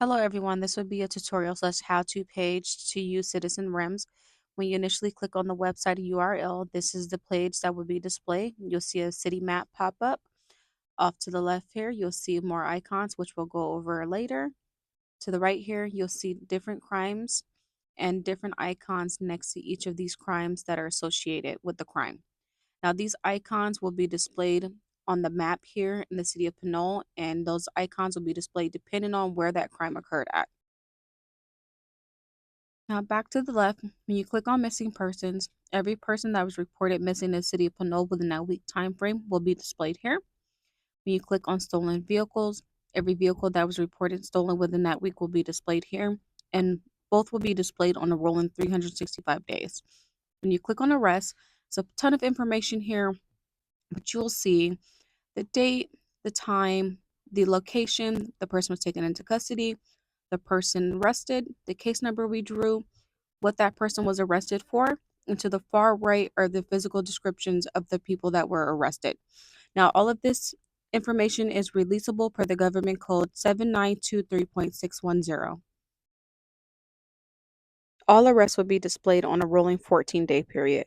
Hello everyone, this would be a tutorial slash how-to page to use Citizen REMS. When you initially click on the website URL, this is the page that will be displayed. You'll see a city map pop up. Off to the left here, you'll see more icons, which we'll go over later. To the right here, you'll see different crimes and different icons next to each of these crimes that are associated with the crime. Now, these icons will be displayed on the map here in the city of Pinole, and those icons will be displayed depending on where that crime occurred at. Now back to the left, when you click on missing persons, every person that was reported missing in the city of Pinole within that week time frame will be displayed here. When you click on stolen vehicles, every vehicle that was reported stolen within that week will be displayed here, and both will be displayed on a rolling 365 days. When you click on arrest, it's a ton of information here, but you'll see the date, the time, the location the person was taken into custody, the person arrested, the case number we drew, what that person was arrested for, and to the far right are the physical descriptions of the people that were arrested. Now, all of this information is releasable per the government code 7923.610. All arrests will be displayed on a rolling 14-day period.